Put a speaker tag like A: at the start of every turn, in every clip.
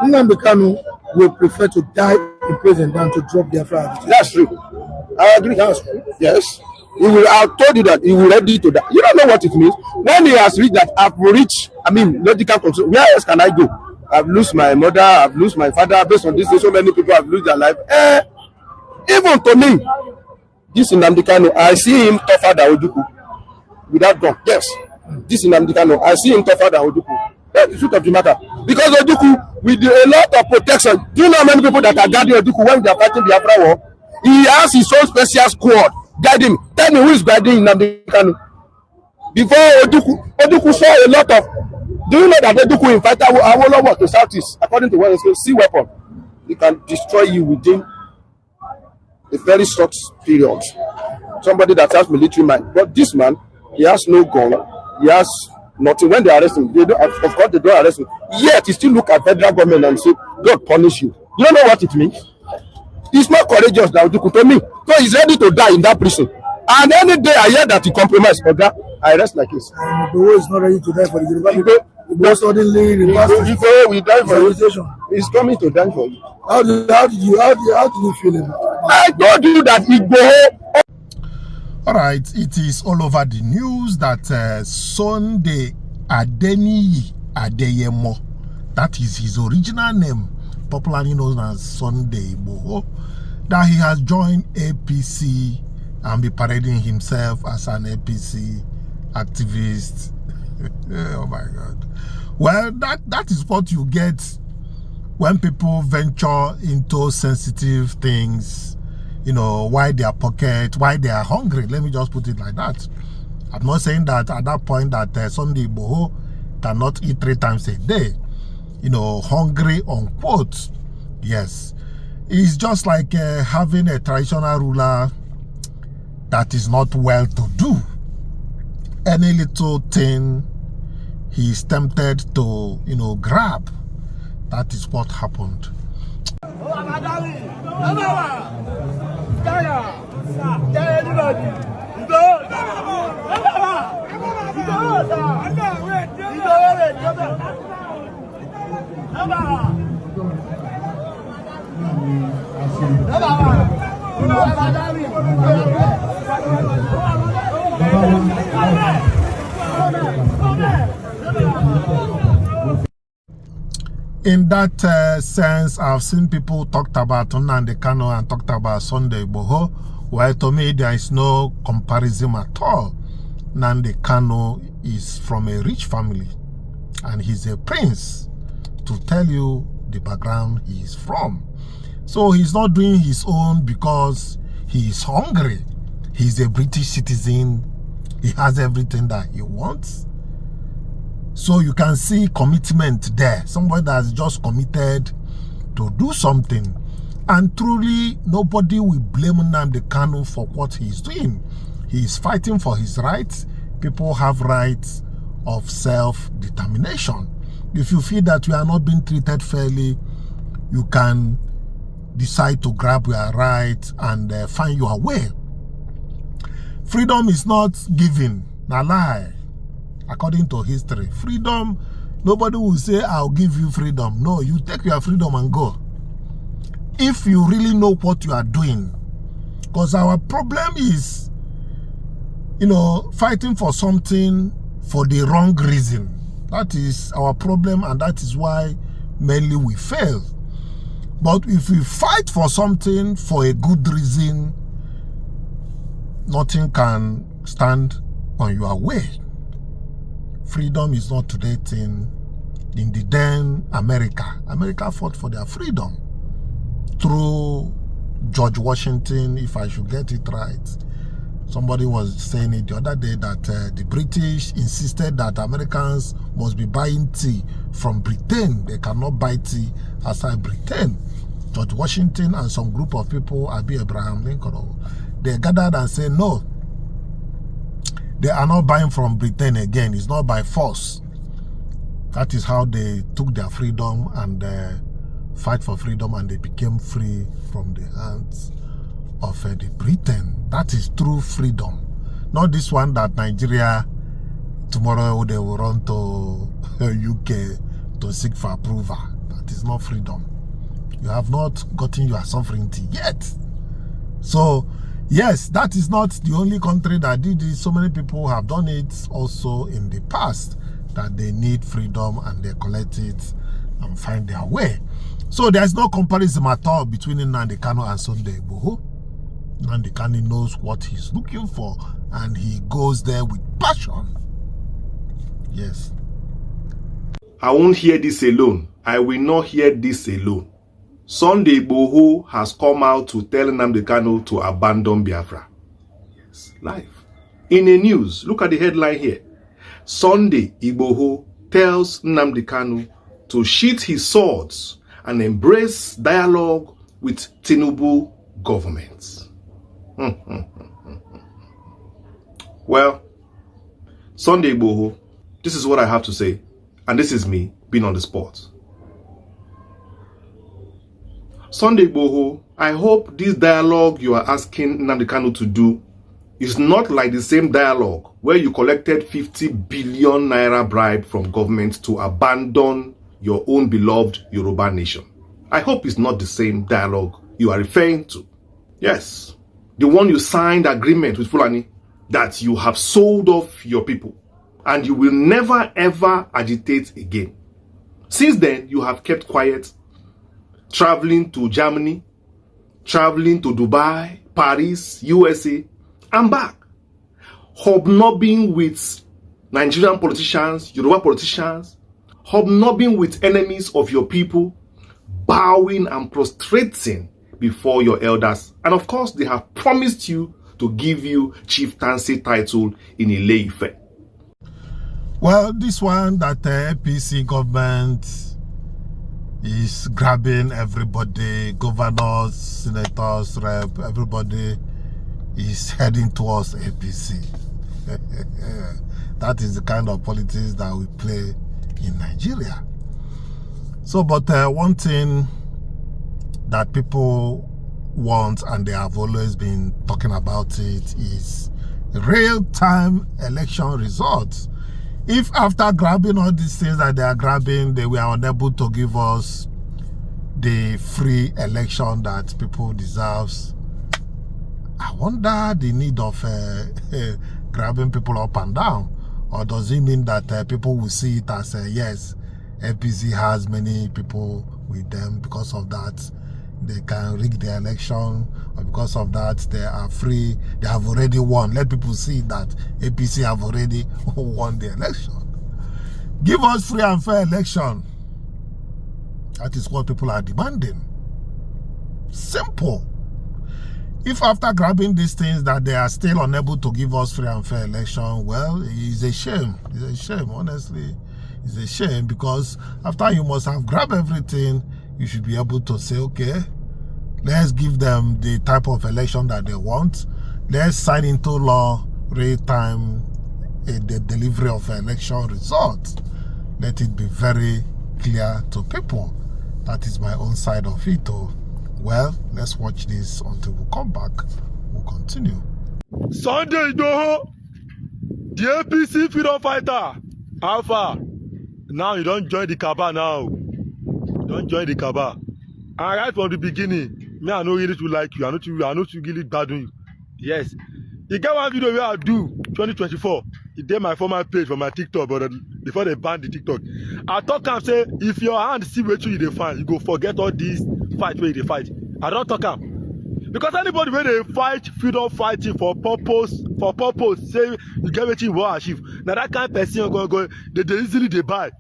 A: Nnamdi Kanu will prefer to die in prison than to drop Biafra.
B: That's true. I agree. That's true. Yes. He will. I told you that he will ready to die. You don't know what it means. When he has reached that, I've reached. I mean, logical control. Where else can I go? I've lost my mother. I've lost my father. Based on this, so many people have lost their life. Even to me, this Nnamdi Kanu, I see him tougher than Ojukwu. Without gun. Yes. This Nnamdi Kanu, I see him tougher than Ojukwu. That's the truth of the matter. Because Ojukwu, with a lot of protection, do you know how many people that are guarding Ojukwu when they are fighting the Biafra war? He has his own special squad guiding. Tell me who is guiding Nnamdi Kanu. Before Ojukwu saw a lot of. Do you know that Ojukwu invited Awolowo to Southeast, according to what they say, sea weapon? He can destroy you within a very short period. Somebody that has military mind. But this man, he has no gun. He has nothing. When they arrest him, they don't, of course they don't arrest him. Yet he still look at federal government and say, God punish you. You don't know what it means? He's not courageous now to me. So he's ready to die in that prison. And any day I hear that he compromised, I rest like this.
A: And Igboho is not ready to die for the university. Igboho suddenly reversed.
B: Igboho will die for you. He's coming to die for you.
A: How did you feel about it?
B: I told you that Igboho.
C: All right, it is all over the news that Sunday Adeyemo, that is his original name, popularly known as Sunday Igboho, that he has joined APC and be parading himself as an APC activist. Oh my God. Well, that is what you get when people venture into sensitive things, you know, why they are pocket, why they are hungry. Let me just put it like that. I'm not saying that at that point that Sunday Igboho cannot eat 3 times a day, you know, hungry unquote. Yes. It's just like having a traditional ruler that is not well to do. Any little thing he is tempted to, you know, grab. That is what happened. In that sense, I've seen people talked about Nnamdi Kanu and talked about Sunday Igboho. Well, to me, there is no comparison at all. Nnamdi Kanu is from a rich family, and he's a prince, to tell you the background he is from. So he's not doing his own because he is hungry. He's a British citizen. He has everything that he wants. So you can see commitment there. Somebody that's just committed to do something. And truly, nobody will blame Nnamdi Kanu for what he's doing. He is fighting for his rights. People have rights of self-determination. If you feel that you are not being treated fairly, you can decide to grab your rights and find your way. Freedom is not given. Now lie. According to history, freedom, nobody will say, I'll give you freedom. No, you take your freedom and go. If you really know what you are doing. Because our problem is, you know, fighting for something for the wrong reason. That is our problem, and that is why mainly we fail. But if we fight for something for a good reason, nothing can stand on your way. Freedom is not today thing. In the then America fought for their freedom through George Washington, if I should get it right. Somebody was saying it the other day that the British insisted that Americans must be buying tea from Britain. They cannot buy tea outside Britain. George Washington and some group of people, Abraham Lincoln, they gathered and said, no, they are not buying from Britain again. It's not by force. That is how they took their freedom and fight for freedom, and they became free from the hands of the Britain. That is true freedom. Not this one that Nigeria, tomorrow they will run to UK to seek for approval. That is not freedom. You have not gotten your sovereignty yet. So, yes, that is not the only country that did it. So many people have done it also in the past, that they need freedom and they collect it and find their way. So there's no comparison at all between Nnamdi Kanu and Sunday Igboho. Nnamdi Kanu knows what he's looking for and he goes there with passion. Yes.
D: I won't hear this alone. I will not hear this alone. Sunday Igboho has come out to tell Nnamdi Kanu to abandon Biafra. Yes, live. In a news, look at the headline here. Sunday Igboho tells Nnamdi Kanu to sheath his swords and embrace dialogue with Tinubu government. Well, Sunday Igboho, this is what I have to say, and this is me being on the spot. Sunday Igboho, I hope this dialogue you are asking Nnamdi Kanu to do is not like the same dialogue where you collected 50 billion naira bribe from government to abandon your own beloved Yoruba nation. I hope it's not the same dialogue you are referring to. Yes, the one you signed agreement with Fulani that you have sold off your people and you will never ever agitate again. Since then, you have kept quiet, traveling to Germany, traveling to Dubai, Paris, USA, and back. Hobnobbing with Nigerian politicians, Yoruba politicians, hobnobbing with enemies of your people, bowing and prostrating before your elders. And of course, they have promised you to give you chieftaincy title in Ile-Ife.
C: Well, this one that the APC government is grabbing everybody, governors, senators, rep, everybody is heading towards APC. That is the kind of politics that we play in Nigeria. So, but one thing that people want, and they have always been talking about it, is real-time election results. If after grabbing all these things that they are grabbing, they were unable to give us the free election that people deserve, I wonder the need of grabbing people up and down. Or does it mean that people will see it as, yes, APC has many people with them, because of that they can rig the election, or because of that they are free, they have already won. Let people see that APC have already won the election. Give us free and fair election. That is what people are demanding. Simple. If after grabbing these things that they are still unable to give us free and fair election, well, it's a shame. It's a shame, honestly. It's a shame, because after you must have grabbed everything, you should be able to say, okay, let's give them the type of election that they want. Let's sign into law real-time the delivery of election results. Let it be very clear to people. That is my own side of it. Well, let's watch this until we come back. We'll continue.
E: Sunday Igboho, the APC freedom fighter, Alpha. Now you don't join the cabal now. Don't join the cabal. And right from the beginning, me I no really to like you. I know to really bad on you. Yes. You get one video where I do 2024. It did my former page for my TikTok, but before they banned the TikTok, I talk and say, if your hand see what you define, you go forget all these fight where they fight. I don't talk am. Because anybody where they fight, freedom fighting for purpose, say you get what you want to achieve. Now that kind of person go, they easily they buy.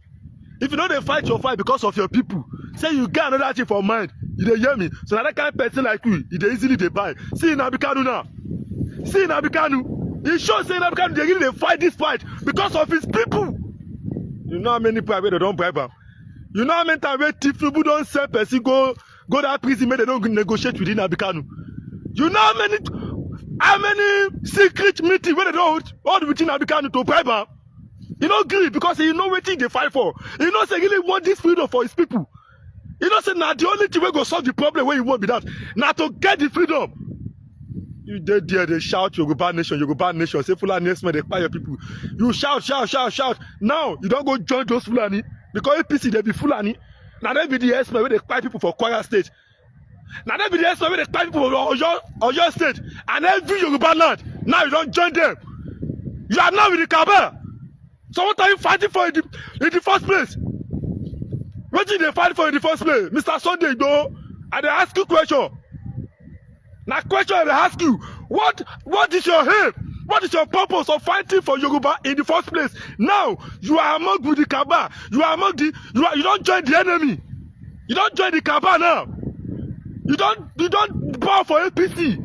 E: If you know they fight your fight because of your people, say you get another thing for mind, you dey hear me. So now that kind of person like you, they easily they buy. See Nnamdi Kanu now. See Nnamdi Kanu. He shows say Nnamdi Kanu they really fight this fight because of his people. You know how many people they don't bribe am. You know how many times where people don't send person go that prison where they don't negotiate with Nnamdi Kanu. You know how many secret meetings where they don't hold with Nnamdi Kanu to bribe am. He don't agree because he know what they fight for. He knows they really want this freedom for his people. He knows say now the only thing we go solve the problem where he want be that. Now to get the freedom. You did there, they shout Yoruba nation, say Fulani next man, they fire people. You shout. Now you don't go join those Fulani because APC they be Fulani. Now that be the S-men where they fight people for Kwara State. Now that be the S-men where they fight people for Oyo State. And every Yoruba land. Now you don't join them. You are now with the Kaaba. So what are you fighting for in the first place? What did they fight for in the first place? Mr. Sunday Igboho, and they ask you a question. Now question they ask you, what is your aim? What is your purpose of fighting for Yoruba in the first place? Now you are among with the Kaaba. You are among the you don't join the enemy. You don't join the Kaaba now. You don't bow for APC.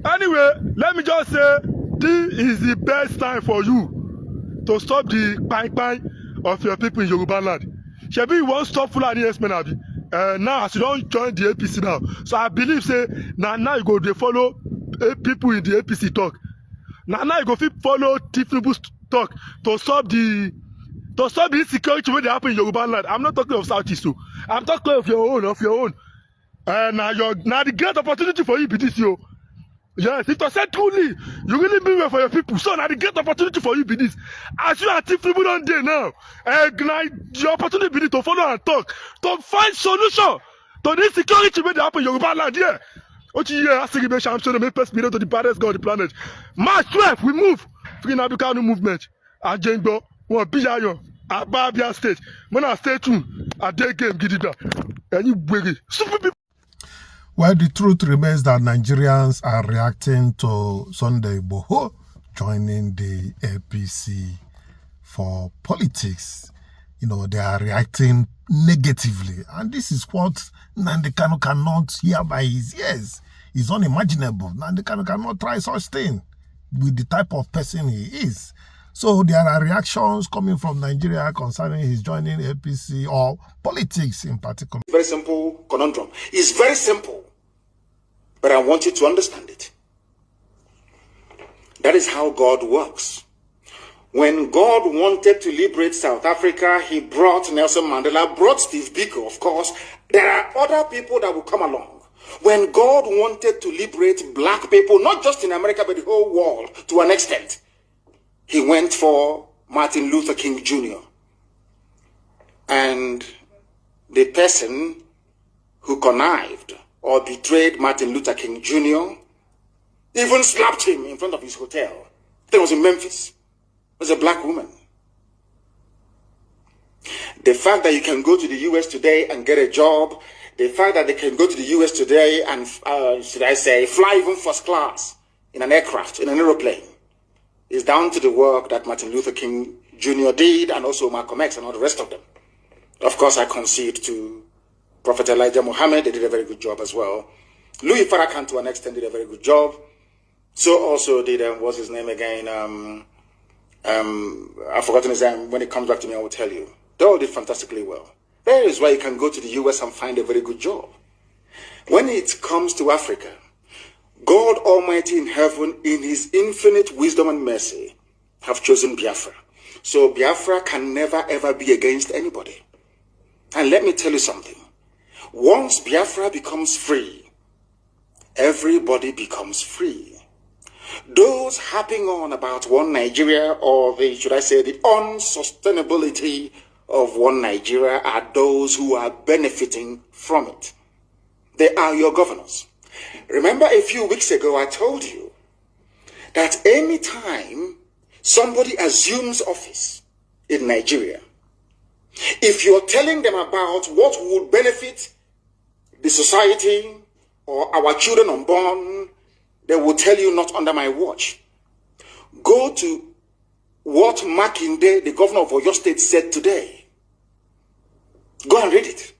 E: Anyway, let me just say this is the best time for you to stop the pine of your people in Yoruba land. Shebi you won't stop Fulani S-men abi. Now as you don't join the APC now, so I believe say now you go to follow people in the APC talk. Now you go follow Tinubu's talk to stop the insecurity when they happen in Yoruba land. I'm not talking of Southeast too. I'm talking of your own. Now the great opportunity for you be this yo. Yes, if you say truly, you really mean well for your people. So now the great opportunity for you be this. As you are Tinubu on day now, the opportunity be this to follow and talk, to find solution to the insecurity when they happen in Yoruba land. Yeah. I'm sure the main person to the baddest guy on the planet. March 12, we move. Free Nnamdi Kanu movement. Ajengbo, one Biyayo, Ababia State. When I stay tuned, I day game Gidida. And you bring super people.
C: Well, the truth remains that Nigerians are reacting to Sunday Igboho joining the APC for politics. You know, they are reacting negatively. And this is what Nnamdi Kanu cannot hear by his ears. It's unimaginable. Nnamdi Kanu cannot try such thing with the type of person he is. So there are reactions coming from Nigeria concerning his joining APC or politics in particular.
F: Very simple conundrum. It's very simple, but I want you to understand it. That is how God works. When God wanted to liberate South Africa, he brought Nelson Mandela, brought Steve Biko, of course. There are other people that will come along. When God wanted to liberate black people, not just in America, but the whole world, to an extent, he went for Martin Luther King Jr. And the person who connived or betrayed Martin Luther King Jr. even slapped him in front of his hotel. That was in Memphis. It was a black woman. The fact that you can go to the US today and get a job, the fact that they can go to the US today and, should I say, fly even first class in an aircraft, in an aeroplane, is down to the work that Martin Luther King Jr. did, and also Malcolm X and all the rest of them. Of course, I concede to Prophet Elijah Muhammad. They did a very good job as well. Louis Farrakhan, to an extent, did a very good job. So also did, what's his name again? I've forgotten his name. When it comes back to me, I will tell you. They all did fantastically well. That is why you can go to the US and find a very good job. When it comes to Africa, God Almighty in heaven, in his infinite wisdom and mercy, have chosen Biafra. So Biafra can never ever be against anybody. And let me tell you something. Once Biafra becomes free, everybody becomes free. Those harping on about one Nigeria, or the, should I say, the unsustainability of one Nigeria, are those who are benefiting from it. They are your governors. Remember a few weeks ago I told you that any time somebody assumes office in Nigeria, if you're telling them about what would benefit the society or our children unborn, they will tell you, not under my watch. Go to what Makinde, the governor of Oyo State, said today. Go and read it.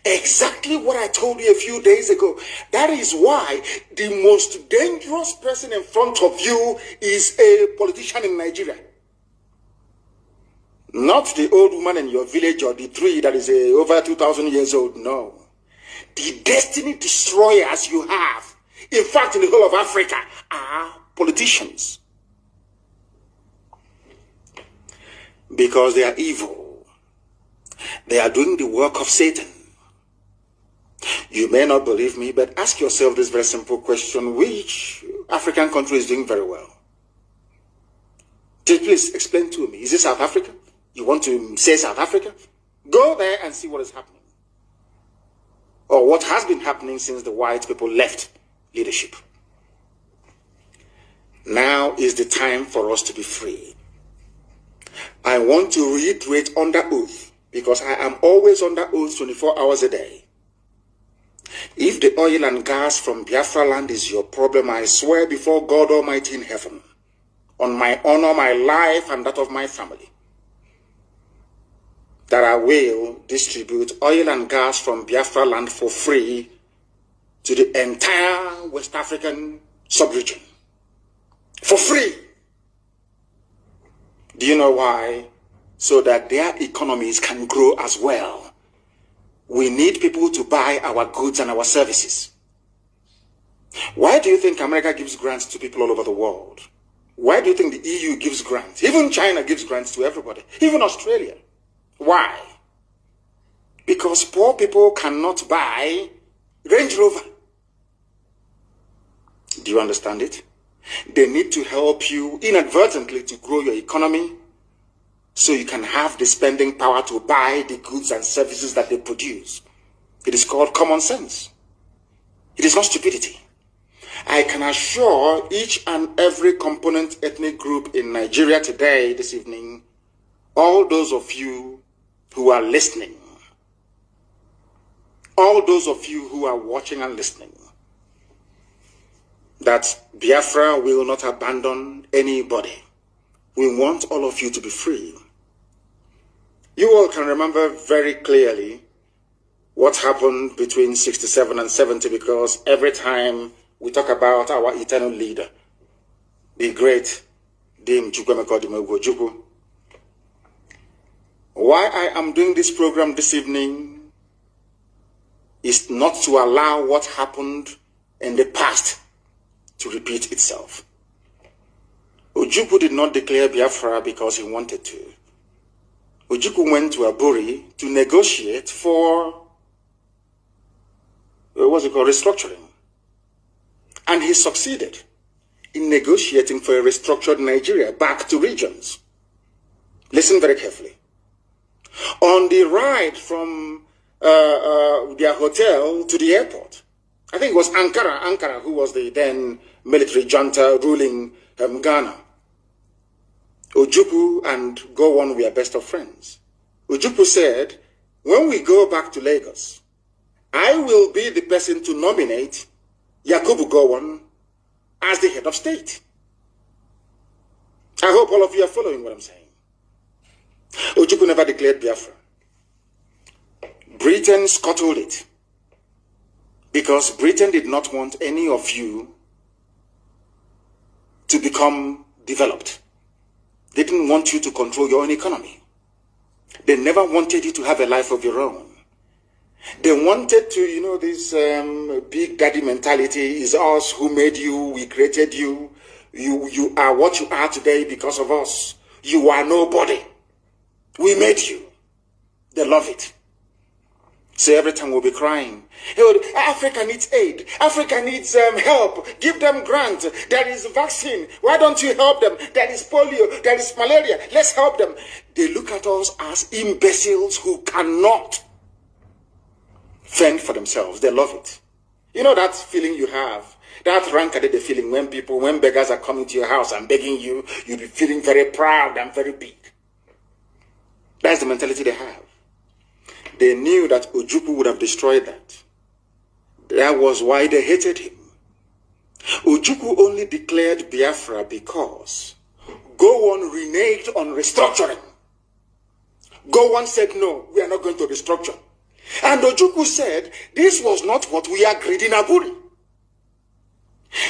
F: Exactly what I told you a few days ago. That is why the most dangerous person in front of you is a politician in Nigeria. Not the old woman in your village or the tree that is over 2,000 years old. No. The destiny destroyers you have, in fact, in the whole of Africa, are politicians. Because they are evil. They are doing the work of Satan. You may not believe me, but ask yourself this very simple question. Which African country is doing very well? Please explain to me. Is it South Africa? You want to say South Africa? Go there and see what is happening, or what has been happening since the white people left leadership. Now is the time for us to be free. I want to reiterate under oath, because I am always under oath 24 hours a day. If the oil and gas from Biafra land is your problem, I swear before God Almighty in heaven, on my honor, my life, and that of my family, that I will distribute oil and gas from Biafra land for free to the entire West African sub-region. For free. Do you know why? So that their economies can grow as well. We need people to buy our goods and our services. Why do you think America gives grants to people all over the world? Why do you think the EU gives grants? Even China gives grants to everybody. Even Australia. Why? Because poor people cannot buy Range Rover. Do you understand it? They need to help you inadvertently to grow your economy so you can have the spending power to buy the goods and services that they produce. It is called common sense. It is not stupidity. I can assure each and every component ethnic group in Nigeria today, this evening, all those of you who are listening, all those of you who are watching and listening, that Biafra will not abandon anybody. We want all of you to be free. You all can remember very clearly what happened between 67 and 70, because every time we talk about our eternal leader, the great Dim Chukwemeka. Why I am doing this program this evening is not to allow what happened in the past to repeat itself. Ojukwu did not declare Biafra because he wanted to. Ojukwu went to Aburi to negotiate for, restructuring. And he succeeded in negotiating for a restructured Nigeria back to regions. Listen very carefully. On the ride from their hotel to the airport, I think it was Ankara, who was the then military junta ruling Ghana. Ojukwu and Gowon were best of friends. Ojukwu said, when we go back to Lagos, I will be the person to nominate Yakubu Gowon as the head of state. I hope all of you are following what I'm saying. Ojukwu never declared Biafra. Britain scuttled it, because Britain did not want any of you to become developed. They didn't want you to control your own economy. They never wanted you to have a life of your own. They wanted to, this big daddy mentality, is us who made you, we created you. You are what you are today because of us. You are nobody. We made you. They love it. So every time we'll be crying, hey, Africa needs aid. Africa needs help. Give them grant. There is vaccine. Why don't you help them? There is polio. There is malaria. Let's help them. They look at us as imbeciles who cannot fend for themselves. They love it. You know that feeling you have, that rankadede feeling when beggars are coming to your house and begging you, you'll be feeling very proud and very big. That's the mentality they have. They knew that Ojukwu would have destroyed that. That was why they hated him. Ojukwu only declared Biafra because Gowon reneged on restructuring. Gowon said, no, we are not going to restructure. And Ojukwu said, this was not what we agreed in Aburi.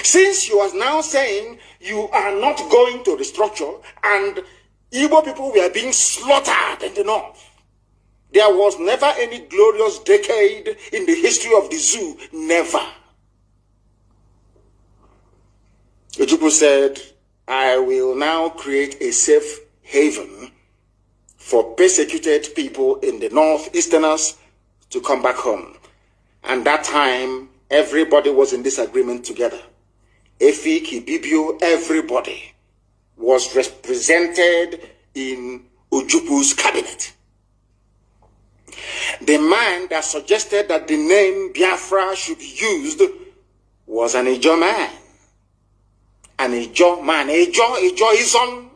F: Since you are now saying you are not going to restructure and Igbo people were being slaughtered in the north, there was never any glorious decade in the history of the zoo. Never. Ojukwu said, I will now create a safe haven for persecuted people in the northeasterners to come back home. And that time, everybody was in this agreement together. Efik, Ibibio, everybody was represented in Ojukwu's cabinet. The man that suggested that the name Biafra should be used was an Ijo man. An Ijo man. Ijo is on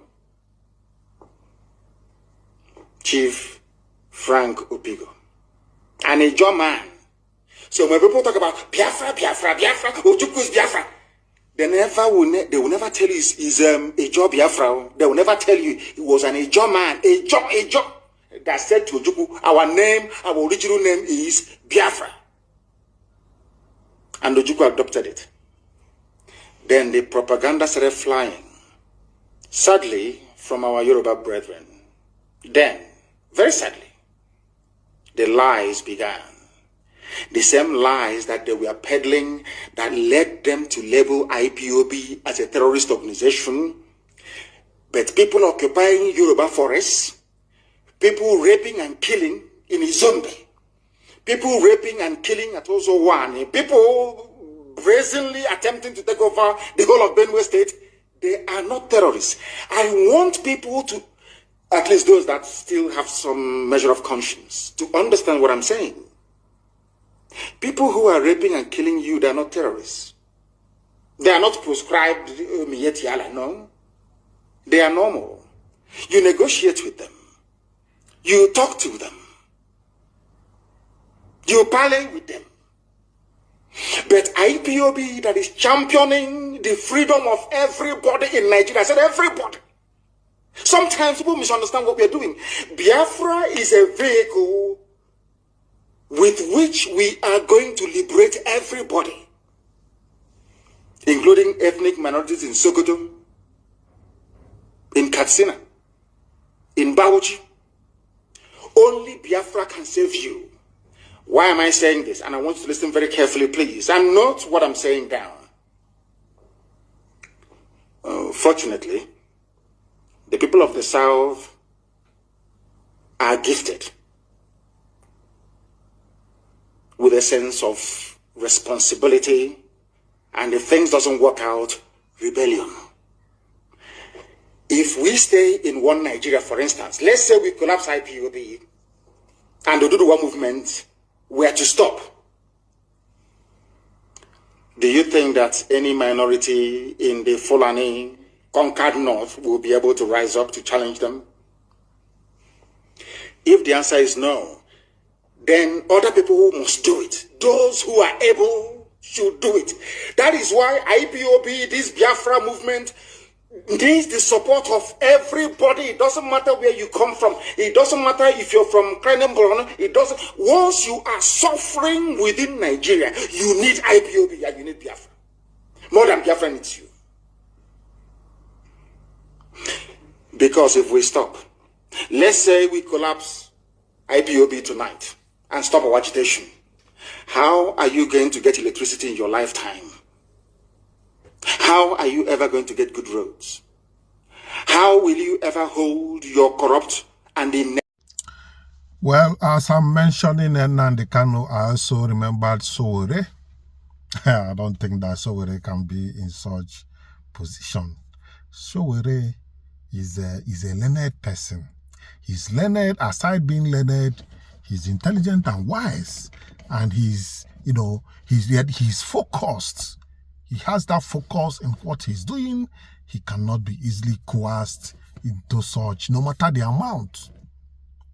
F: Chief Frank Opigo. An Ijo man. So when people talk about Biafra, Ojuku's Biafra, they will never tell you he's Ijo Biafra. They will never tell you he was an Ijo man. Ijo. That said to Ojukwu, our original name is Biafra. And Ojukwu adopted it. Then the propaganda started flying. Sadly, from our Yoruba brethren. Then, very sadly, the lies began. The same lies that they were peddling that led them to label IPOB as a terrorist organization. But people occupying Yoruba forests, people raping and killing in Izombe, people raping and killing at Ozo1, people brazenly attempting to take over the whole of Benue State, they are not terrorists. I want people to, at least those that still have some measure of conscience, to understand what I'm saying. People who are raping and killing you, they are not terrorists. They are not proscribed Mietiala, no. They are normal. You negotiate with them. You talk to them. You parley with them. But IPOB that is championing the freedom of everybody in Nigeria, I said everybody. Sometimes people misunderstand what we are doing. Biafra is a vehicle with which we are going to liberate everybody, including ethnic minorities in Sokoto, in Katsina, in Bauchi. Only Biafra can save you. Why am I saying this? And I want you to listen very carefully, please, and note what I'm saying down. Fortunately, the people of the South are gifted with a sense of responsibility, and if things doesn't work out, rebellion. If we stay in one Nigeria, for instance, let's say we collapse IPOB and the Oduduwa movement were to stop, do you think that any minority in the Fulani conquered North will be able to rise up to challenge them? If the answer is no, then other people must do it. Those who are able should do it. That is why IPOB, this Biafra movement, needs the support of everybody. It doesn't matter where you come from. It doesn't matter if you're from Krenembron. It doesn't. Once you are suffering within Nigeria, you need IPOB and you need Biafra. More than Biafra needs you. Because if we stop, let's say we collapse IPOB tonight and stop our agitation, how are you going to get electricity in your lifetime? How are you ever going to get good roads? How will you ever hold your corrupt and in?
C: Well, as I'm mentioning Nnamdi Kanu, I also remembered Sowore. I don't think that Sowore can be in such position. Sowore is a learned person. He's learned. Aside being learned, he's intelligent and wise, and he's focused. He has that focus in what he's doing. He cannot be easily coerced into such, no matter the amount.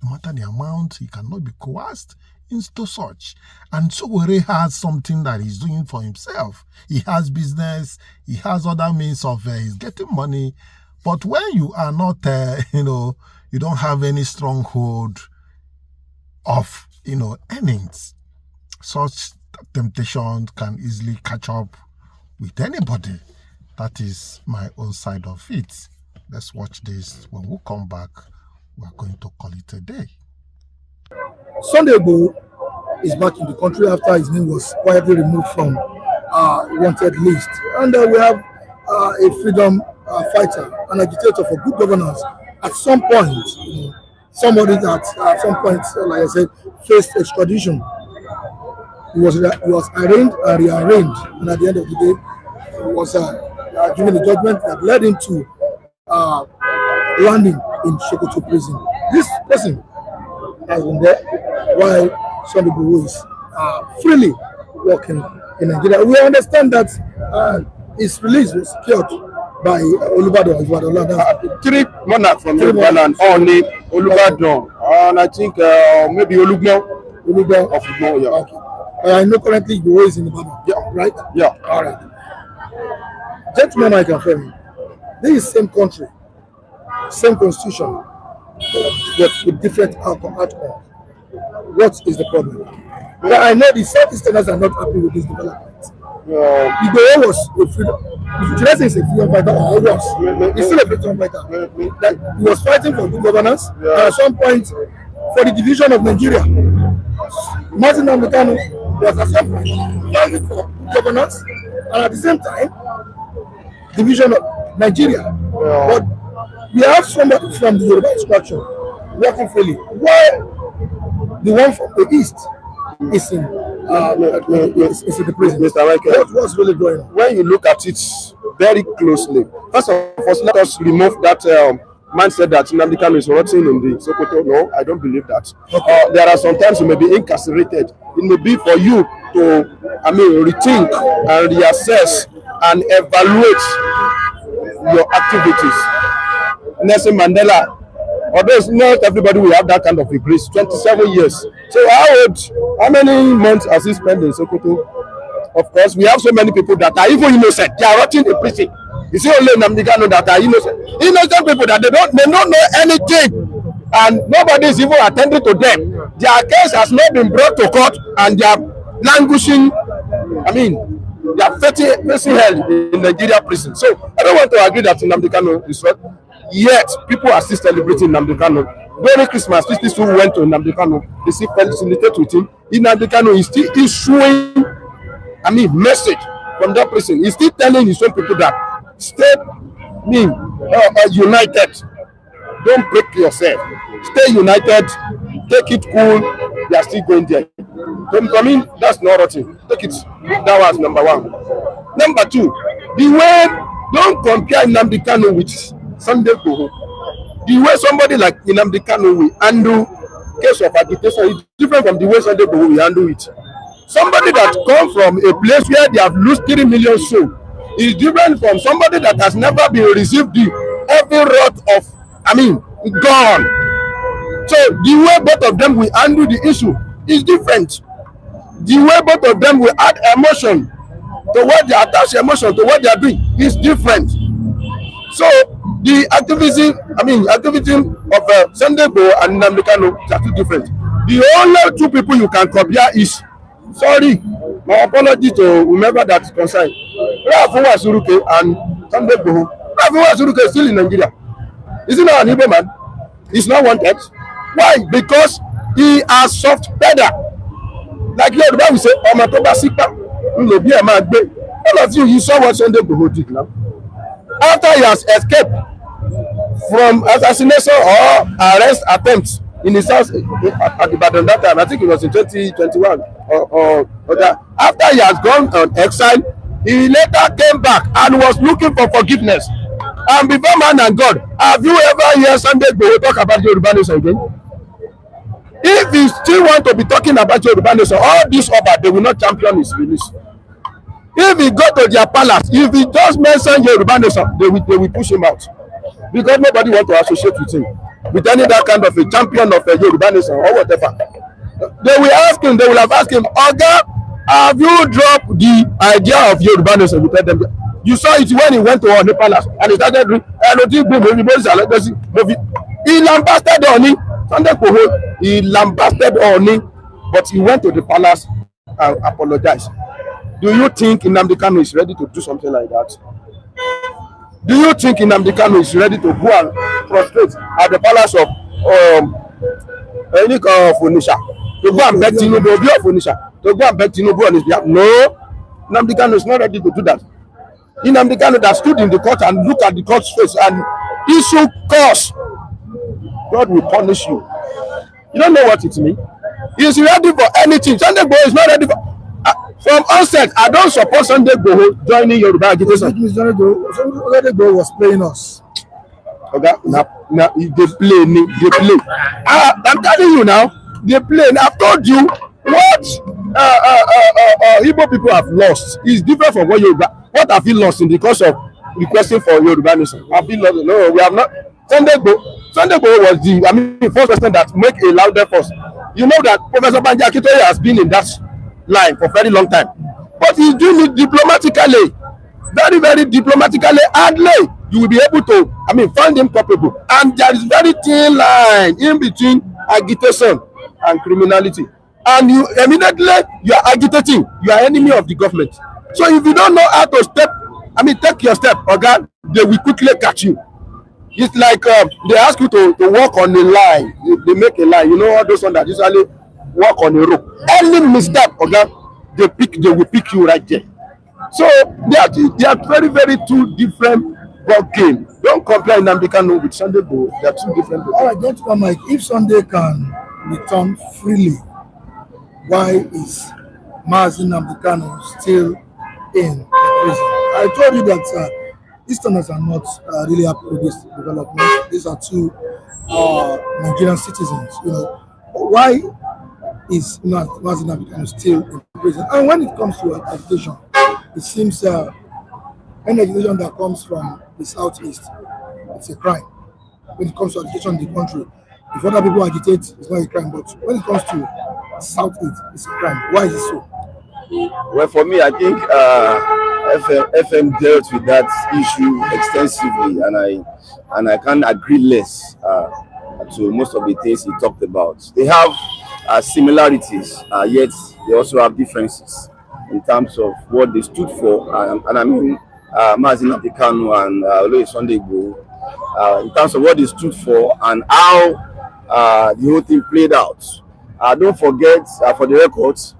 C: No matter the amount, he cannot be coerced into such. And Sowore has something that he's doing for himself. He has business. He has other means of he's getting money. But when you are not, you don't have any stronghold of, earnings, such temptations can easily catch up with anybody. That is my own side of it. Let's watch this. When we come back, we're going to call it a day.
A: Sunday Igboho is back in the country after his name was quietly removed from wanted list. And we have a freedom fighter, an agitator for good governance. At some point, somebody that at some point, like I said, faced extradition. He was arraigned and rearranged, and at the end of the day, he was given a judgment that led him to landing in Sokoto prison. This person has been there, while Sunday Igboho is freely working in Nigeria. We understand that his release was secured by Olubadan.
B: Three monarchs from Ghana and Oni, Olubadan, and I think maybe Olugbo of Igbo. Yeah.
A: Okay. I know currently Igboho is in Ibadan. Yeah. Right?
B: Yeah.
A: All right. Gentlemen, I confirm, this is same country, same constitution, but with different outcome. What is the problem? Well, I know the Southeasterners are not happy with this development. Igboho was a freedom. Should I say it's a freedom fighter or was? He's still a freedom fighter. That he was fighting for good governance and at some point for the division of Nigeria. Nnamdi Kanu was at some point fighting for good governance and at the same time division of Nigeria. But we have somebody from the Yoruba extraction working freely. Why the one from the east is in the prison?
B: Mr. Michael,
A: What's really going on?
B: when you look at it very closely, first of all, let us remove that mindset that Nnamdi Kanu is rotting in the Sokoto. No, I don't believe that. Okay. There are sometimes you may be incarcerated. It may be for you to, rethink and reassess and evaluate your activities. Nelson Mandela, although not everybody will have that kind of a grace, 27 years. So how many months has he spent in Sokoto? Of course, we have so many people that are even innocent. They are rotting in prison. You see only Nnamdi Kanu that are innocent. Innocent people that they don't know anything. And nobody is even attending to them. Their case has not been brought to court and they are languishing. They are facing hell in Nigeria prison. So I don't want to agree that Nnamdi Kanu is right. Yet people are still celebrating Nnamdi Kanu. During Christmas, these two went to Nnamdi Kanu. They still felicitate with him. Nnamdi Kanu is still issuing message from that prison. He's still telling his own people that stay united. Don't break yourself. Stay united. Take it cool. They are still going there. That's not rotten. Take it. That was number one. Number two, don't compare Nnamdi Kanu with Sunday Igboho. The way somebody like Nnamdi Kanu will handle case of agitation is different from the way Sunday Igboho will handle it. Somebody that comes from a place where they have lost 3 million souls is different from somebody that has never been received the heavy wrath of, gone. So the way both of them will handle the issue is different. The way both of them will add emotion to what they attach emotion to what they are doing is different. So the activism of Sunday Igboho and Nnamdi Kanu are two different. The only two people you can compare is, sorry, my apology to whomever that is concerned, Rafuwa Suruke and Sunday Igboho. Rafuwa Suruke is still in Nigeria. Is he not an Igbo man? He's not wanted. Why? Because he has soft pedal. Like the Bible say, all of you saw what Sunday Igboho did now. After he has escaped from assassination or arrest attempts in his house at Ibadan that time, I think it was in 2021 or that. After he has gone on exile, he later came back and was looking for forgiveness. And before man and God, have you ever heard Sunday Igboho talk about Yoruba Nation again? If you still want to be talking about Yoruba Nation, all this over, they will not champion his release. If he go to their palace, if he just mention Yoruba Nation, they will push him out. Because nobody want to associate with him. With any that kind of a champion of a Yoruba Nation or whatever. They will have asked him, Oga, have you dropped the idea of Yoruba Nation? We tell them, you saw it when he went to the palace and he started doing he lambasted Oni. Sunday Igboho, he lambasted Oni, but he went to the palace and apologized. Do you think Nnamdi Kanu is ready to do something like that? Do you think Nnamdi Kanu is ready to go and prostrate at the palace of Onitsha to go and beg Tinubu of Onitsha to go and beg Tinubu on his behalf? No, Nnamdi Kanu is not ready to do that. Nnamdi Kanu that stood in the court and looked at the court's face and issue curse. God will punish you. You don't know what it means. He is ready for anything. Sunday Igboho is not ready for. From onset, I don't support Sunday Igboho joining Yoruba agitation.
A: Sunday Igboho was playing us.
B: Okay, now they play. I'm telling you now. they play. And I've told you what Igbo people have lost is different from what what have you lost in the course of requesting for Yoruba nation. Have you lost? No, we have not. Sunday Igboho was the first person that make a louder voice. You know that Professor Banji Akintoye has been in that line for a very long time, but he's doing it diplomatically, very, very diplomatically. Hardly you will be able to, find him culpable. And there is very thin line in between agitation and criminality. And you immediately you are agitating, you are enemy of the government. So if you don't know how to take your step, okay, they will quickly catch you. It's like they ask you to walk on the line. They make a line. You know all those ones that usually walk on the rope. Any misstep, okay, they will pick you right there. So they are very, very two different ball games. Don't compare Nnamdi Kanu with Sunday Igboho. They are two different ball games.
A: All right, gentlemen, Mike, if Sunday can return freely, why is Nnamdi Kanu still in the prison? I told you that Easterners are not really happy with this development. These are two Nigerian citizens. Why is Nnamdi Kanu still in prison? And when it comes to agitation, it seems any agitation that comes from the southeast, it's a crime. When it comes to agitation in the country, if other people agitate, it's not a crime. But when it comes to southeast, it's a crime. Why is it so?
B: Well, for me, I think FM dealt with that issue extensively, and I can't agree less to most of the things he talked about. They have similarities, yet they also have differences in terms of what they stood for. Nnamdi Kanu and Sunday Igboho, in terms of what they stood for and how the whole thing played out. Don't forget, for the records,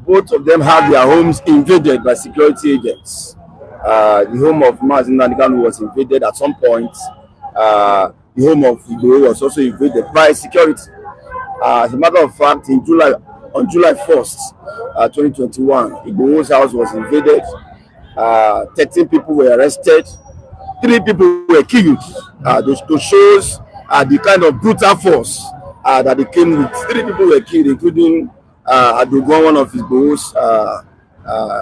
B: both of them had their homes invaded by security agents. The home of Nnamdi Kanu was invaded at some point. The home of Igboho was also invaded by security. As a matter of fact, on July 1st, 2021, Igboho's house was invaded. 13 people were arrested. 3 people were killed. Those shows the kind of brutal force that they came with. 3 people were killed, including Adogon, one of Igboho's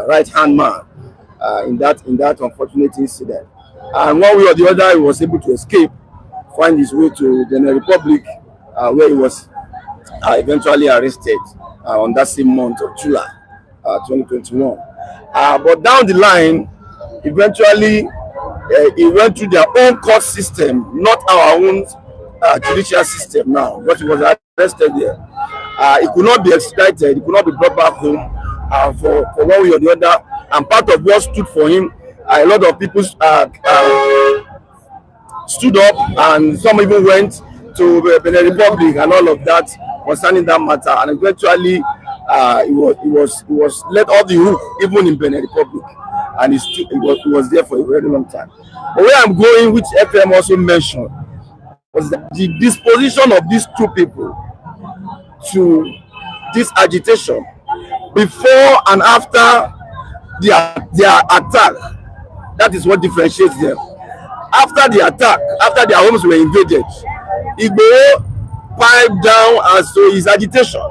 B: right-hand man, in that unfortunate incident. And one way or the other, he was able to escape, find his way to the Republic, where he was eventually arrested on that same month of July 2021. But down the line, eventually, he went through their own court system, not our own judicial system now, but he was arrested there. He could not be extradited, he could not be brought back home for one way or the other. And part of what stood for him, a lot of people stood up, and some even went to the Republic and all of that concerning that matter. And eventually, he was let off the hook, even in Benin Republic, and he was there for a very long time. But where I'm going, which FM also mentioned, was that the disposition of these 2 people to this agitation before and after their attack. That is what differentiates them. After the attack, after their homes were invaded, Igboho piped down as to his agitation.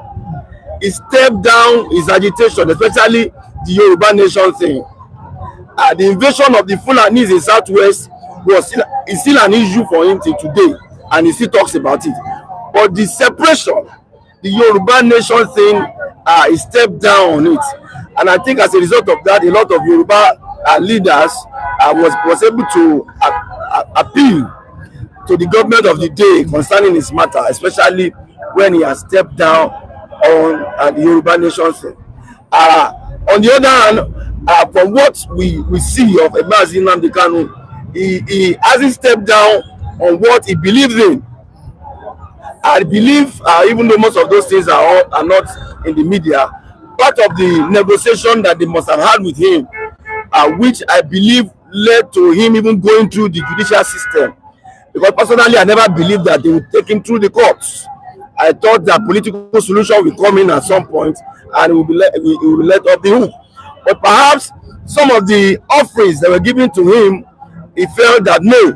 B: He stepped down his agitation, especially the Yoruba nation thing. The invasion of the Fulanis in Southwest is still an issue for him till today, and he still talks about it. But the separation, the Yoruba nation thing, he stepped down on it. And I think as a result of that, a lot of Yoruba leaders was able to appeal to the government of the day concerning his matter, especially when he has stepped down on the Yoruba nation thing. On the other hand, from what we see of Nnamdi Kanu, he hasn't stepped down on what he believes in. I believe, even though most of those things are not in the media, part of the negotiation that they must have had with him, which I believe led to him even going through the judicial system. Because personally, I never believed that they would take him through the courts. I thought that political solution will come in at some point and it will be let off the hook. But perhaps some of the offerings that were given to him, he felt that no,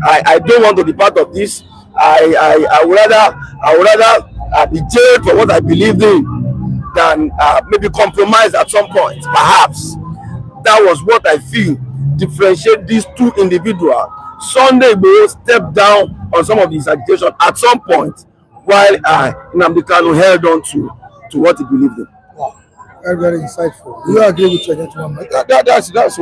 B: I don't want to be part of this. I would rather be jailed for what I believed in than maybe compromise at some point. Perhaps that was what I feel differentiate these two individuals. Sunday Igboho stepped down on some of his agitation at some point, while Nnamdi Kanu held on to what he believed in.
A: Wow, very, very insightful. Do you agree with your gentleman?
B: That's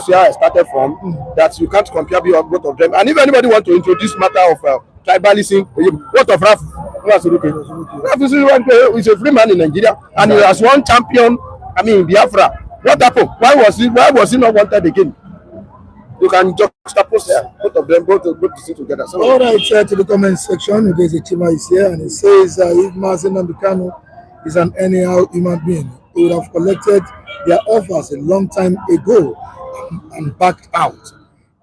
B: where I started from. That you can't compare both of them. And if anybody want to introduce matter of tribalism, what of Raf? Raf is a free man in Nigeria, and he has one champion. I mean, Biafra. What happened? Why was he not wanted again? You can juxtapose both of them, both to sit together. So,
A: all right, to the comment section, there's a Chima is here, and it says if Nnamdi Kanu is an anyhow human being, he would have collected their offers a long time ago and backed out.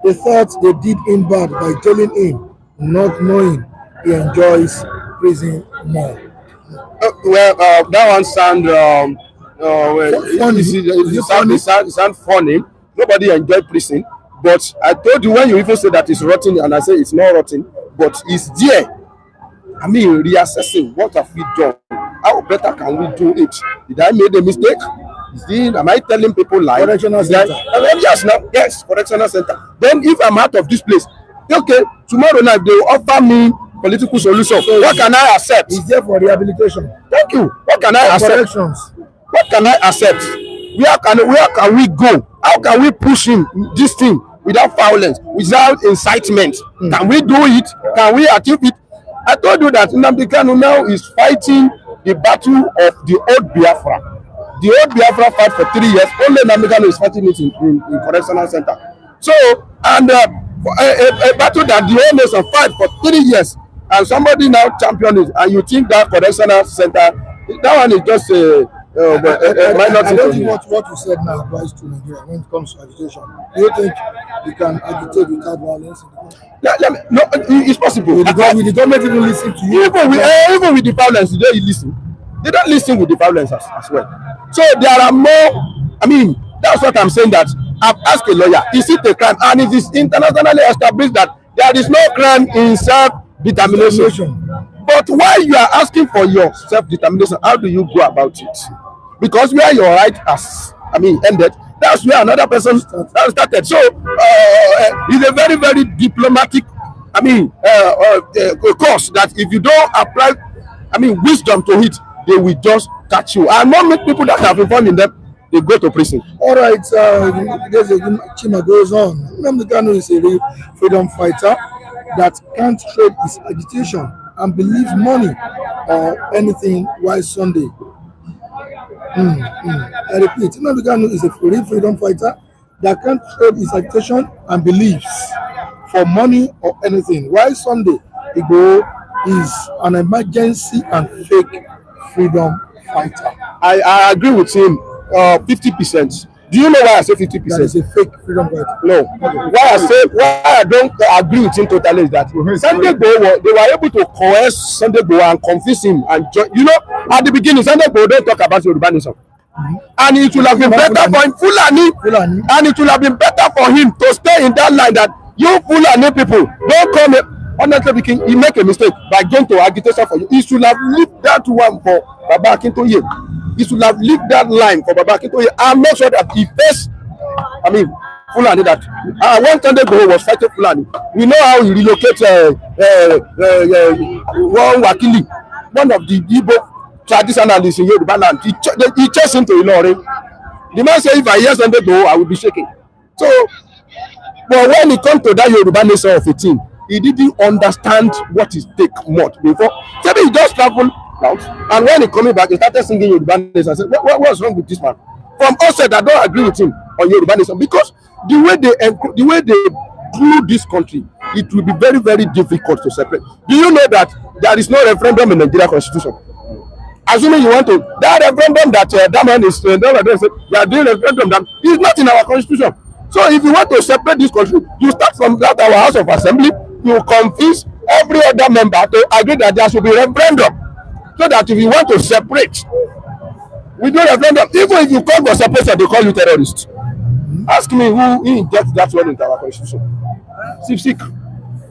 A: They thought they did him bad by jailing him, not knowing he enjoys prison more.
B: That one sound
A: funny.
B: It sound funny. Nobody enjoy prison. But I told you when you even say that it's rotten, and I say it's not rotten, but it's there. I mean, reassessing what have we done? How better can we do it? Did I make a mistake? Am I telling people lies?
A: Correctional center.
B: Yes, correctional center. Then if I'm out of this place, okay, tomorrow night they will offer me political solution. So what can I accept?
A: It's there for rehabilitation.
B: Thank you. What can I accept?
A: Corrections.
B: What can I accept? Where can we go? How can we push him this thing without violence, without incitement? Can we do it? Can we achieve it? I told you that Nnamdi Kanu now is fighting the battle of the old Biafra. The old Biafra fought for 3 years. Only Nnamdi Kanu is fighting it in correctional center. So, and a battle that the whole nation fight for 3 years, and somebody now champion it, and you think that correctional center, that one is just
A: I don't think what you said now applies to Nigeria when it comes to agitation. Do you think you can agitate without violence?
B: No, it's possible.
A: Will the government even listen to you?
B: Even with the violence, they don't listen. They don't listen with the violence as well. So there are more. I mean, that's what I'm saying. That I've asked a lawyer, is it a crime? And it is internationally established that there is no crime in self-determination. But while you are asking for your self-determination, how do you go about it? Because where your right ended, that's where another person started. So it's a very, very diplomatic, course that if you don't apply, wisdom to it, they will just catch you. And not many people that have involved in them, they go to prison.
A: All right, there's a Chima goes on. Nnamdi Kanu is a real freedom fighter that can't trade his agitation and believes money or anything while Sunday. I repeat, Nnamdi Kanu is a real freedom fighter that can't trade his agitation and believes for money or anything. While Sunday Igboho is an emergency and fake freedom fighter.
B: I agree with him 50%. Do you know why I say 50%?
A: That is a fake freedom fighter.
B: No. Why I don't agree with him totally is that Sunday Igboho, they were able to coerce Sunday Igboho and convince him and join. You know, at the beginning, Sunday Igboho don't talk about Yoruba nation. And it would have been better for him, Fulani, and it would have been better for him to stay in that line that you Fulani people don't come here. Honestly speaking, he make a mistake by going to agitation for you. He should have left that one for Baba Akintoye. He should have left that line for Baba Akintoye and make sure that he faced, Fulani that. When Sunday Igboho was fighting Fulani, we know how he relocated one Wakili, one of the Igbo traditionalists in Yoruba land. He chased him to Ilorin. The man said, if I hear Sunday Igboho, I will be shaking. So, but when it comes to that Yoruba nation of a team, he didn't understand what is take much before. Maybe he just traveled out, and when he coming back, he started singing Yoruba nation. I said, what's wrong with this man? From outside, I don't agree with him on Yoruba nation because the way they rule this country, it will be very, very difficult to separate. Do you know that there is no referendum in the Nigeria Constitution? Assuming you want to, that referendum that that man is they are doing a referendum that is not in our constitution. So if you want to separate this country, you start from that our House of Assembly. You convince every other member to agree that there should be referendum, so that if you want to separate, we do referendum. Even if you call for separation, they call you terrorist. Ask me who injects that one into our constitution. Sick.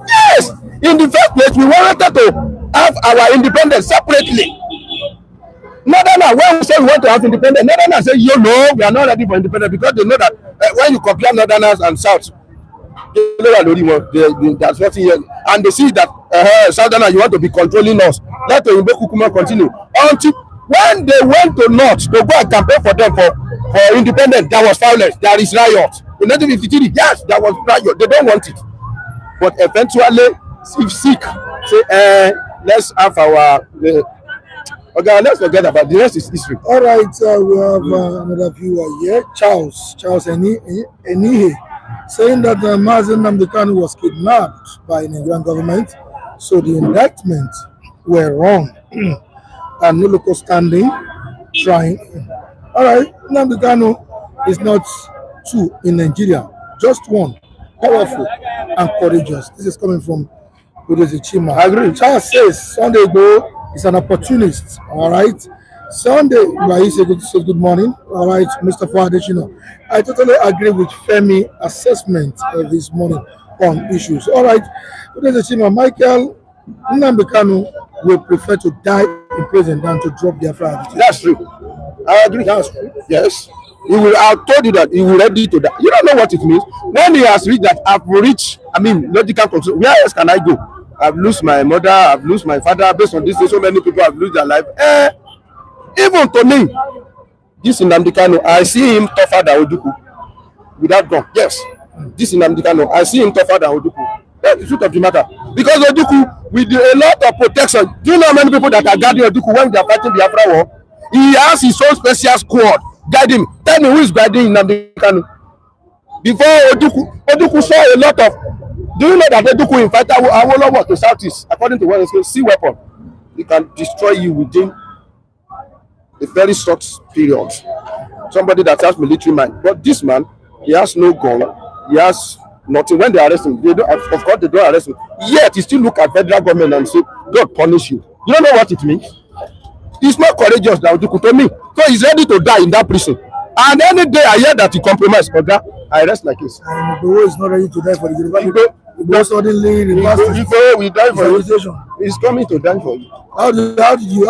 B: Yes, in the first place, we wanted to have our independence separately. Northerners, when we say we want to have independence, Northerners say, you know, we are not ready for independence because they know that when you compare Northerners and South, they know that that's what he and they see that Southerners, you want to be controlling us. Let the Igbo Kukuma continue until when they went to North to go and campaign for them for independence, there was violence, there is riot. In 1953, yes, there was riot. They don't want it, but eventually, if sick, say, let's have our. Okay, let's forget about the rest is history.
A: All right, we have another viewer here, Charles Enihe, saying that Nnamdi Kanu was kidnapped by the Nigerian government, so the indictment were wrong and no local standing trying. All right, Nnamdi Kanu is not two in Nigeria, just one, powerful and courageous. This is coming from Udezi Chima. I agree. Charles says Sunday Igboho is an opportunist. All right. Sunday, says good morning. All right, Mr. Fadeshino. I totally agree with Femi assessment this morning on issues. All right. Michael Nnamdi Kanu will prefer to die in prison than to drop Biafra.
B: That's true. I agree. That's true. Yes. I told you that he will ready to die. You don't know what it means. When he has reached that I've reached, logical control. Where else can I go? I've lost my mother, I've lost my father. Based on this, so many people have lost their life. Even to me, this Nnamdi Kanu, I see him tougher than Ojukwu. Without gun, yes. This Nnamdi Kanu, I see him tougher than Ojukwu. That's the truth of the matter. Because Ojukwu, with a lot of protection, do you know how many people that are guarding Ojukwu when they are fighting the Biafra war? He has his own special squad guiding him. Tell me who is guiding Nnamdi Kanu? Before Ojukwu saw a lot of. Do you know that Ojukwu invited Awolowo to Southeast? According to what it's going to see weapon, he can destroy you within a very short period. Somebody that has military mind. But this man, he has no gun. He has nothing. When they arrest him, of course they don't arrest him. Yet he still look at federal government and say, God punish you. You don't know what it means? He's not courageous than Ojukwu to me. So he's ready to die in that prison. And any day I hear that he compromised, I rest like this.
A: And Igboho is not ready to die for the university. Igboho suddenly reversed.
B: Igboho will die for you. He's coming to die for you.
A: How did you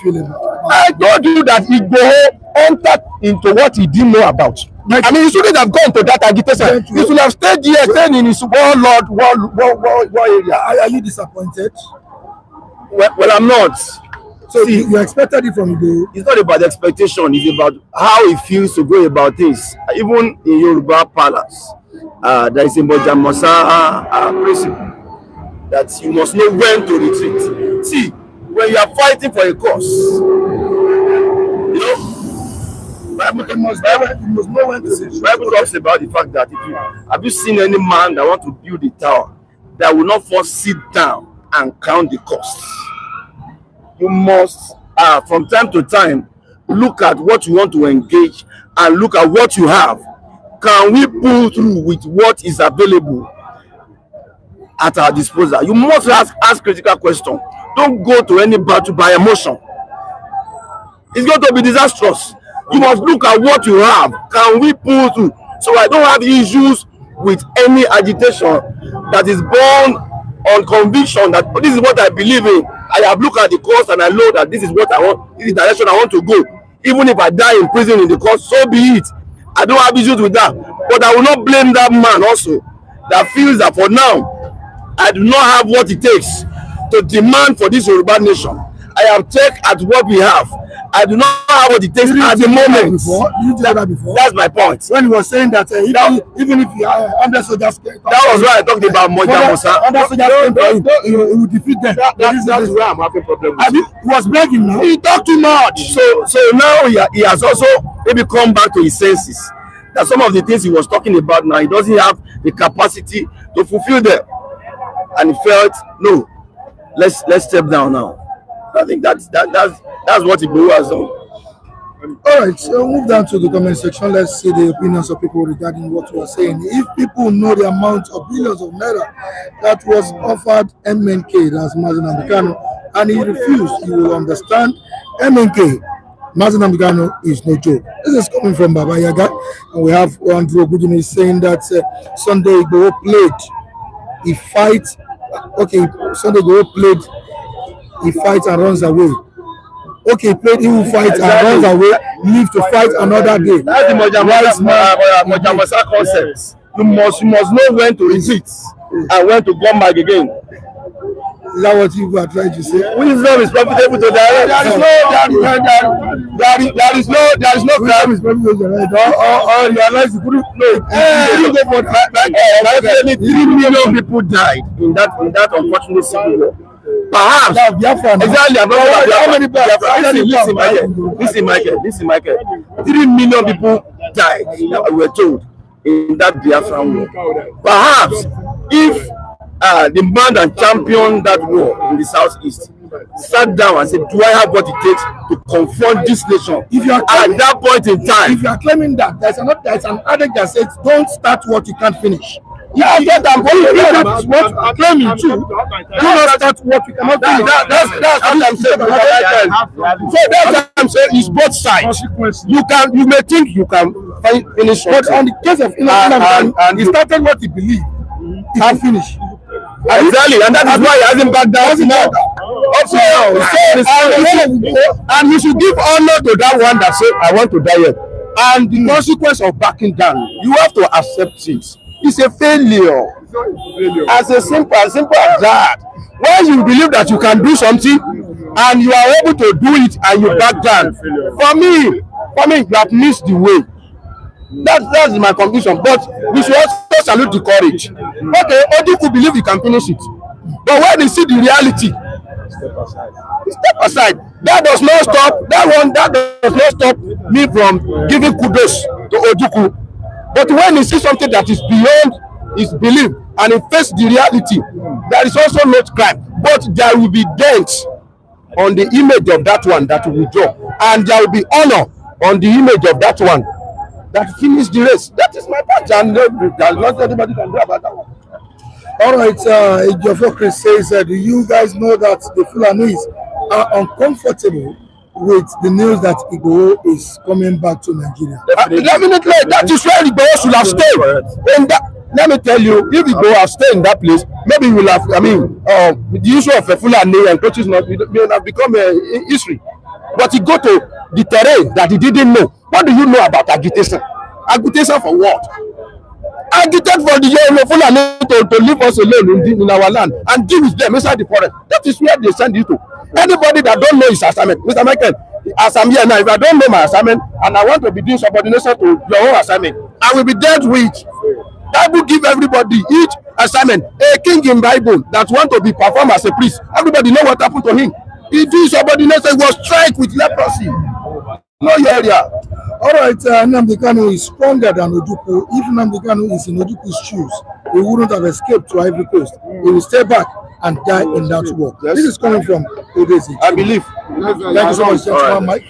A: feel about it?
B: I told you that Igboho entered into what he didn't know about. He shouldn't have gone to that agitation. He should have stayed here, stayed in his war area.
A: Are you disappointed?
B: Well, I'm not.
A: So you expected it from Igboho?
B: It's not about the expectation. It's about how he feels to go about things. Even in Yoruba Palace, there is a Mojamosa principle that you must know when to retreat. See, when you are fighting for a cause, you know, Bible must know when to retreat. Bible talks about the fact that have you seen any man that want to build a tower that will not first sit down and count the costs? You must, from time to time, look at what you want to engage and look at what you have. Can we pull through with what is available at our disposal? You must ask critical questions. Don't go to any battle by emotion. It's going to be disastrous. You must look at what you have. Can we pull through? So I don't have issues with any agitation that is born on conviction that this is what I believe in. I have looked at the course and I know that this is what I want, this is the direction I want to go. Even if I die in prison in the course, so be it. I don't have issues with that. But I will not blame that man also that feels that for now, I do not have what it takes to demand for this Yoruba nation. I have checked at what we have. I do not have what it takes at the moment.
A: You did that before?
B: That's my point.
A: When he was saying that even if you are under soldiers,
B: that was why I talked about Mojamosa.
A: Under soldiers, he will defeat them.
B: That's where I'm having problem with.
A: He was begging now.
B: He talked too much. So now he has also maybe come back to his senses. That some of the things he was talking about now, he doesn't have the capacity to fulfill them. And he felt, no, let's step down now. I think that's what Igboho has done.
A: All right, so move down to the comment section. Let's see the opinions of people regarding what we are saying. If people know the amount of billions of naira that was offered MNK, that's Nnamdi Kanu, and he refused, you will understand MNK. Nnamdi Kanu is no joke. This is coming from Baba Yaga, and we have Andrew Gudini saying that Sunday Igboho played he fights. Okay, Sunday Igboho played. He fights and runs away. Okay, he played. He will fight and runs away. Leave to fight another day.
B: That's the Mojamasa concept. You must know when to retreat and when to come back again.
A: Is that what you are trying to say?
B: Wisdom is profitable to direct. There is no crime.
A: Wisdom is profitable to direct.
B: Or realize you couldn't know. 3 million people died in that unfortunate civil war. Perhaps
A: Biafra.
B: exactly. How many Biafra? Listen, Michael. 3 million people died. We were told in that Biafra war. Perhaps if the man that championed that war in the southeast sat down and said, do I have what it takes to confront this nation?
A: If you are
B: at that point in time,
A: if you are claiming that there's an adage that says don't start what you can't finish.
B: yeah, I get that.
A: That's what I'm claiming too. Do not start what you cannot finish.
B: That's what I'm saying. So that's what I'm saying. It's both sides. You may think you can finish something.
A: But on the case of and he started what he believed. He can finish.
B: Exactly, and that is why he hasn't backed down now. Also, and we should give honor to that one that said, I want to die here. And the consequence of backing down, you have to accept it. It's a failure. As simple as that. When you believe that you can do something and you are able to do it and you back down, for me, you have missed the way. That's my conclusion. But we should also salute the courage. Okay, Odi could believe he can finish it, but when they see the reality, step aside. That does not stop me from giving kudos to Ojukwu. But when he sees something that is beyond his belief and he faces the reality, there is also no crime, but there will be dents on the image of that one that will withdraw, and there will be honor on the image of that one that finished the race. That is my part, and there's nothing anybody can do about that one.
A: All right, Igboho Chris says, do you guys know that the Fulanis are uncomfortable with the news that Igboho is coming back to Nigeria?
B: Definitely, that is where Igboho should have stayed. In that, let me tell you, if Igboho have stayed in that place, maybe we will have, the issue of Fulani and coaches may have become history. But he go to the terrain that he didn't know. What do you know about agitation? Agitation for what? Agitate for the Fulani to leave us alone in our land and deal with them inside the forest. That is where they send you to. Anybody that don't know his assignment, Mr. Michael, as I'm here now, if I don't know my assignment and I want to be doing subordination to your own assignment, I will be dealt with. Bible give everybody each assignment. A king in Bible that want to be performed as a priest, everybody know what happened to him. He did subordination, was struck with leprosy. No area.
A: All right, Nnamdi Kanu is stronger than Ojukwu. If Nnamdi Kanu is in Ojukwu's shoes, he wouldn't have escaped to Ivory Coast. He will stay back and die in that war. Yes. This is coming from Odesi.
B: I believe.
A: Thank you so much, gentlemen. Mike.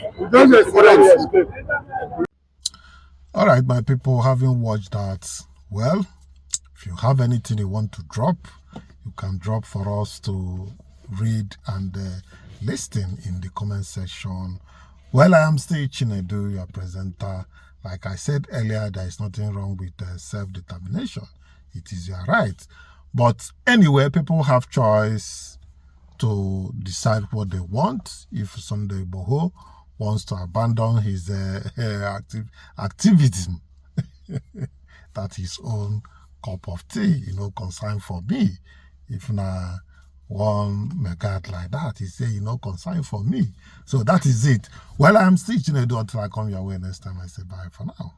C: All right, my people, having watched that, well, if you have anything you want to drop, you can drop for us to read and listen in the comment section. Well, I am still Chinedu, your presenter. Like I said earlier, there is nothing wrong with self-determination. It is your right. But anyway, people have choice to decide what they want. If Sunday Igboho wants to abandon his activism, that's his own cup of tea, concern for me. If not one megad like that, he say, concern for me. So that is it. Well, I'm still Chinedu until I come your way next time. I say bye for now.